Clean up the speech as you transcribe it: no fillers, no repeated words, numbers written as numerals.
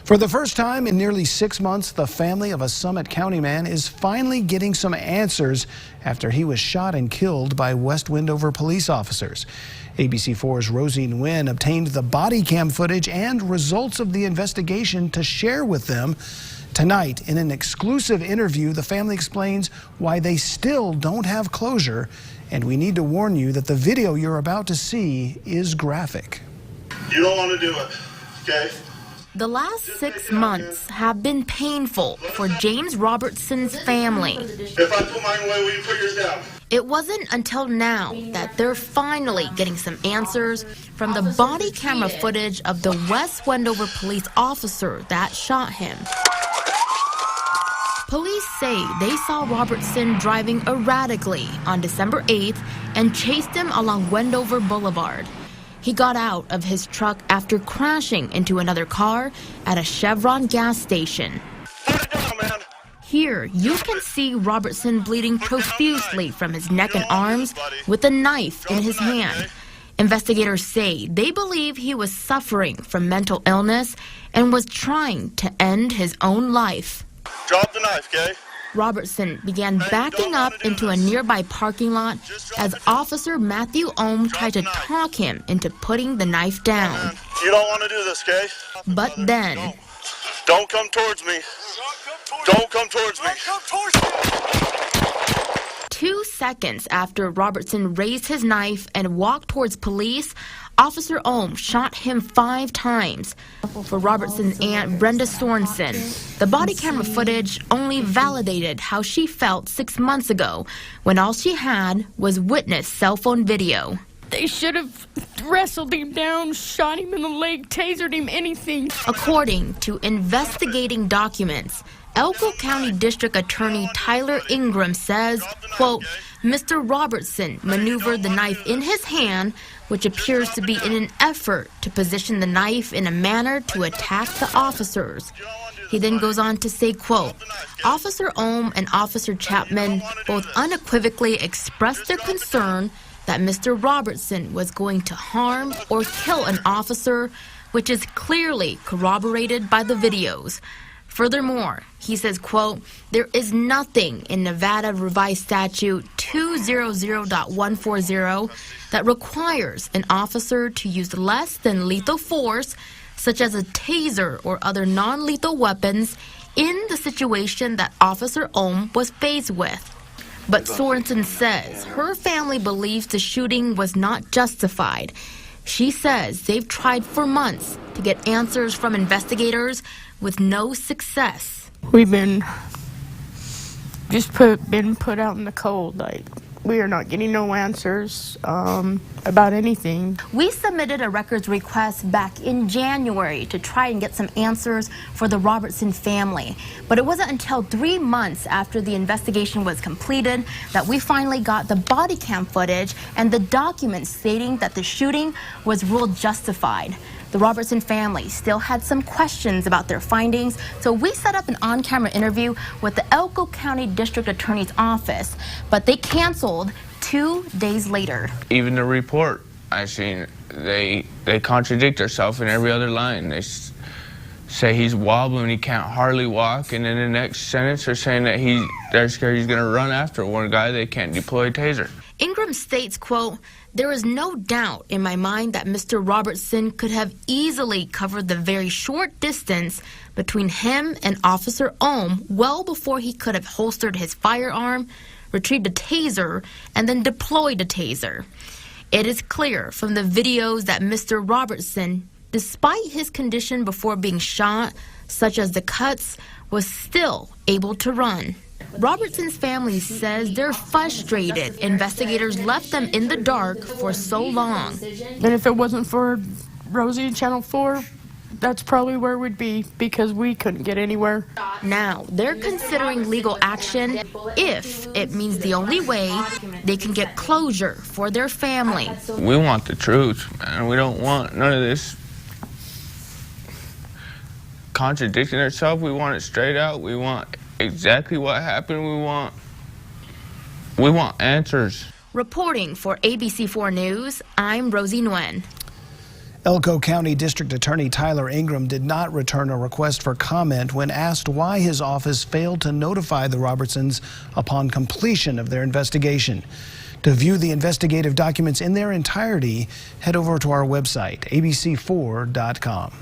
For the first time in nearly 6 months, the family of a Summit County man is finally getting some answers after he was shot and killed by West Wendover police officers. ABC4's Rosie Nguyen obtained the body cam footage and results of the investigation to share with them. Tonight, in an exclusive interview, the family explains why they still don't have closure, and we need to warn you that the video you're about to see is graphic. You don't want to do it, okay? The last 6 months have been painful for James Robertson's family. If I put mine away, will you put yours down? It wasn't until now that they're finally getting some answers from the body camera footage of the West Wendover police officer that shot him. Police say they saw Robertson driving erratically on December 8th and chased him along Wendover Boulevard. He got out of his truck after crashing into another car at a Chevron gas station. Put it down, man. Here, you can see Robertson bleeding profusely from his neck and arms with a knife in his hand. Investigators say they believe he was suffering from mental illness and was trying to end his own life. Drop the knife, okay? Robertson began backing up into a nearby parking lot as Officer Matthew Ohm tried to talk him into putting the knife down. You don't want to do this, okay? But then, Don't come towards me. Don't come towards me. 2 seconds after Robertson raised his knife and walked towards police, Officer Ohm shot him 5 times. For Robertson's aunt, Brenda Sorensen, the body camera footage only validated how she felt 6 months ago when all she had was witness cell phone video. They should have wrestled him down, shot him in the leg, tasered him, anything. According to investigating documents, Elko County District Attorney Tyler Ingram says, quote, Mr. Robertson maneuvered the knife in his hand, which appears to be in an effort to position the knife in a manner to attack the officers. He then goes on to say, quote, Officer Ohm and Officer Chapman both unequivocally expressed their concern that Mr. Robertson was going to harm or kill an officer, which is clearly corroborated by the videos. Furthermore, he says, quote, there is nothing in Nevada Revised Statute 200.140 that requires an officer to use less than lethal force, such as a taser or other non-lethal weapons, in the situation that Officer Ohm was faced with. But Sorensen says her family believes the shooting was not justified. She says they've tried for months to get answers from investigators with no success. We've been put out in the cold. Like, we are not getting no answers about anything. We submitted a records request back in January to try and get some answers for the Robertson family. But it wasn't until 3 months after the investigation was completed that we finally got the body cam footage and the documents stating that the shooting was ruled justified. The Robertson family still had some questions about their findings, so we set up an on-camera interview with the Elko County District Attorney's Office, but they canceled 2 days later. Even the report I seen, they contradict themselves in every other line. They say he's wobbling, he can't hardly walk, and in the next sentence they're saying that they're scared he's going to run after one guy. They can't deploy a taser. Ingram states, quote, there is no doubt in my mind that Mr. Robertson could have easily covered the very short distance between him and Officer Ohm well before he could have holstered his firearm, retrieved a taser, and then deployed a taser. It is clear from the videos that Mr. Robertson, despite his condition before being shot, such as the cuts, was still able to run. Robertson's family says they're frustrated investigators left them in the dark for so long. And if it wasn't for Rosie and Channel 4, that's probably where we'd be, because we couldn't get anywhere. Now, they're considering legal action if it means the only way they can get closure for their family. We want the truth, man. We don't want none of this contradicting ourselves. We want it straight out. We want exactly what happened. We want answers. Reporting for ABC4 News, I'm Rosie Nguyen. Elko County District Attorney Tyler Ingram did not return a request for comment when asked why his office failed to notify the Robertsons upon completion of their investigation. To view the investigative documents in their entirety, head over to our website, abc4.com.